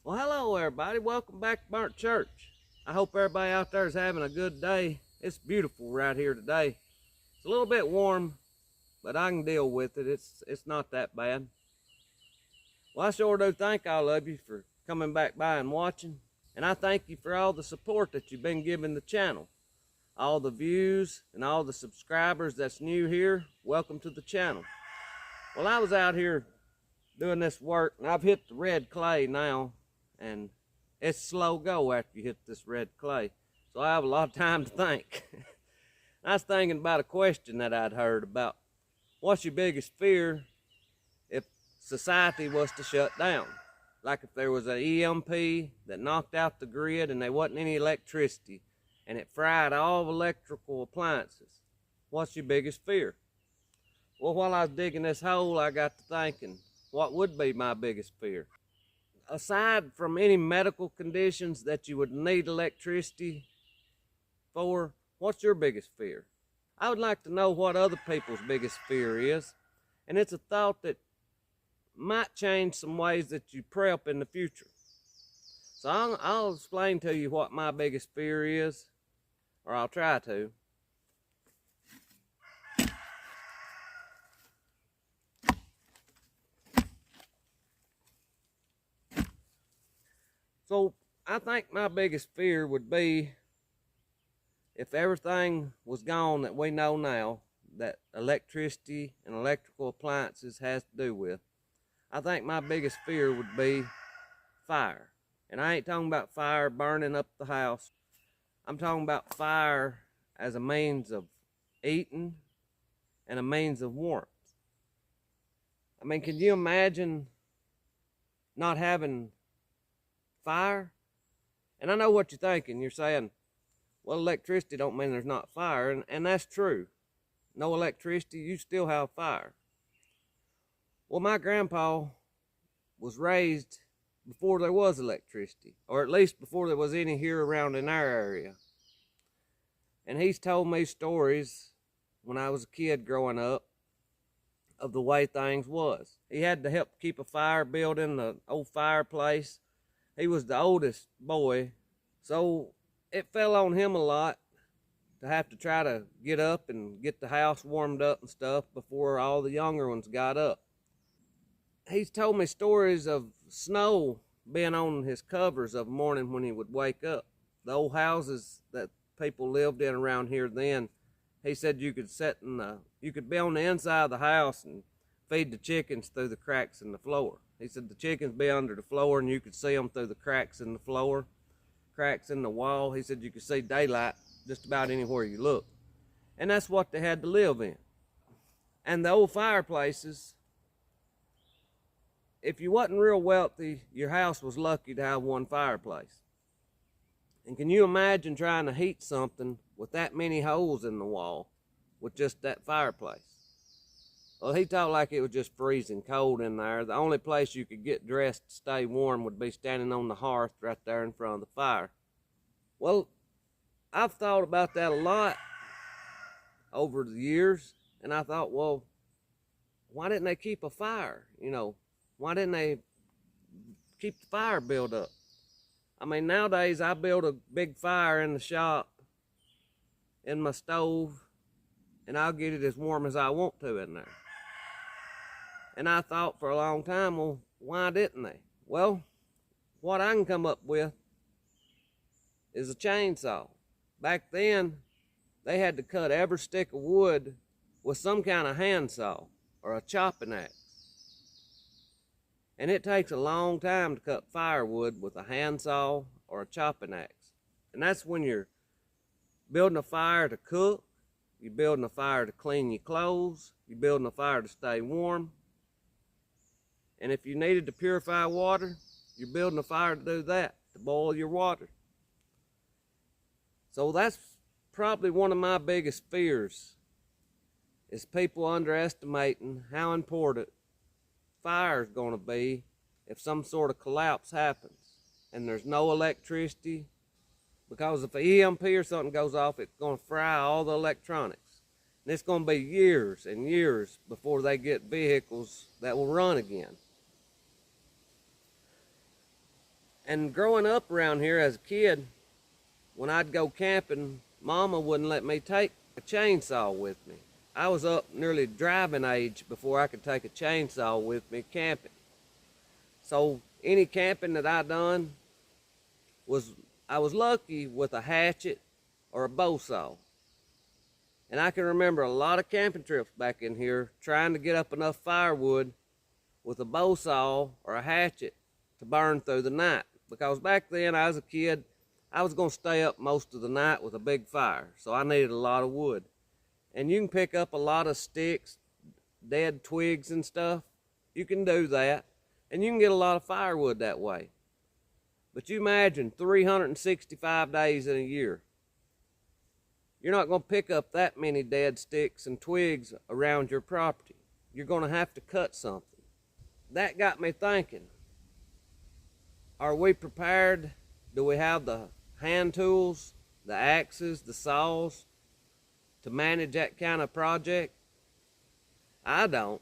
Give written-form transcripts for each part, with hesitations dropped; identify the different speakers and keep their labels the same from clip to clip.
Speaker 1: Well, hello everybody. Welcome back to Burnt Church. I hope everybody out there is having a good day. It's beautiful right here today. It's a little bit warm, but I can deal with it. It's not that bad. Well, I sure do thank all of you for coming back by and watching. And I thank you for all the support that you've been giving the channel. All the views and all the subscribers that's new here, welcome to the channel. Well, I was out here doing this work, and I've hit the red clay now. And it's slow go after you hit this red clay. So I have a lot of time to think. I was thinking about a question that I'd heard about what's your biggest fear if society was to shut down? Like if there was an EMP that knocked out the grid and there wasn't any electricity and it fried all electrical appliances. What's your biggest fear? Well, while I was digging this hole, I got to thinking, what would be my biggest fear? Aside from any medical conditions that you would need electricity for, what's your biggest fear? I would like to know what other people's biggest fear is, and it's a thought that might change some ways that you prep in the future. So I'll explain to you what my biggest fear is, or I'll try to. So I think my biggest fear would be if everything was gone that we know now, that electricity and electrical appliances has to do with. I think my biggest fear would be fire. And I ain't talking about fire burning up the house. I'm talking about fire as a means of eating and a means of warmth. I mean, can you imagine not having fire? And I know what you're thinking. You're saying, well, electricity don't mean there's not fire, and that's true. No electricity, you still have fire. Well, my grandpa was raised before there was electricity, or at least before there was any here around in our area. And he's told me stories when I was a kid growing up of the way things was. He had to help keep a fire building, the old fireplace. He was the oldest boy, so it fell on him a lot to have to try to get up and get the house warmed up and stuff before all the younger ones got up. He's told me stories of snow being on his covers of a morning when he would wake up. The old houses that people lived in around here then, he said you could be on the inside of the house and feed the chickens through the cracks in the floor. He said the chickens be under the floor and you could see them through the cracks in the floor, cracks in the wall. He said you could see daylight just about anywhere you look. And that's what they had to live in. And the old fireplaces, if you wasn't real wealthy, your house was lucky to have one fireplace. And can you imagine trying to heat something with that many holes in the wall with just that fireplace? Well, he talked like it was just freezing cold in there. The only place you could get dressed to stay warm would be standing on the hearth right there in front of the fire. Well, I've thought about that a lot over the years, and I thought, well, why didn't they keep a fire? You know, why didn't they keep the fire built up? I mean, nowadays I build a big fire in the shop, in my stove, and I'll get it as warm as I want to in there. And I thought for a long time, well, why didn't they? Well, what I can come up with is a chainsaw. Back then, they had to cut every stick of wood with some kind of handsaw or a chopping axe. And it takes a long time to cut firewood with a handsaw or a chopping axe. And that's when you're building a fire to cook, you're building a fire to clean your clothes, you're building a fire to stay warm. And if you needed to purify water, you're building a fire to do that, to boil your water. So that's probably one of my biggest fears, is people underestimating how important fire is going to be if some sort of collapse happens and there's no electricity. Because if an EMP or something goes off, it's going to fry all the electronics. And it's going to be years and years before they get vehicles that will run again. And growing up around here as a kid, when I'd go camping, Mama wouldn't let me take a chainsaw with me. I was up nearly driving age before I could take a chainsaw with me camping. So any camping that I done I was lucky with a hatchet or a bow saw. And I can remember a lot of camping trips back in here trying to get up enough firewood with a bow saw or a hatchet to burn through the night. Because back then, I was a kid, I was going to stay up most of the night with a big fire, so I needed a lot of wood. And you can pick up a lot of sticks, dead twigs and stuff. You can do that, and you can get a lot of firewood that way. But you imagine 365 days in a year. You're not going to pick up that many dead sticks and twigs around your property. You're going to have to cut something. That got me thinking, are we prepared? Do we have the hand tools, the axes, the saws to manage that kind of project? I don't.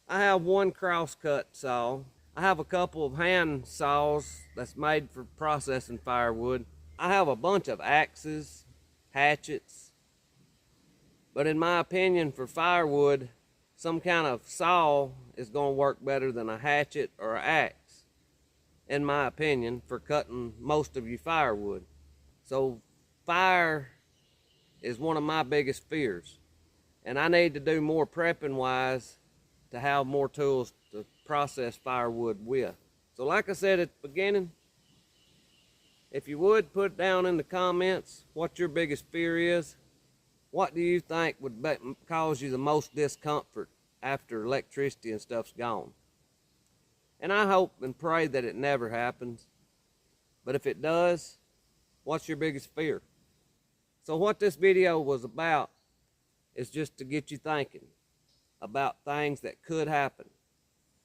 Speaker 1: I have one crosscut saw. I have a couple of hand saws that's made for processing firewood. I have a bunch of axes, hatchets. But in my opinion, for firewood, some kind of saw is going to work better than a hatchet or an axe, in my opinion, for cutting most of your firewood. So fire is one of my biggest fears. And I need to do more prepping wise to have more tools to process firewood with. So like I said at the beginning, if you would put down in the comments what your biggest fear is. What do you think would cause you the most discomfort after electricity and stuff's gone? And I hope and pray that it never happens. But if it does, what's your biggest fear? So what this video was about is just to get you thinking about things that could happen.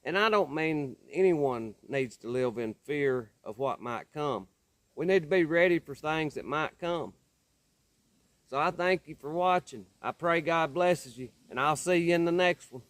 Speaker 1: And I don't mean anyone needs to live in fear of what might come. We need to be ready for things that might come. So I thank you for watching. I pray God blesses you, and I'll see you in the next one.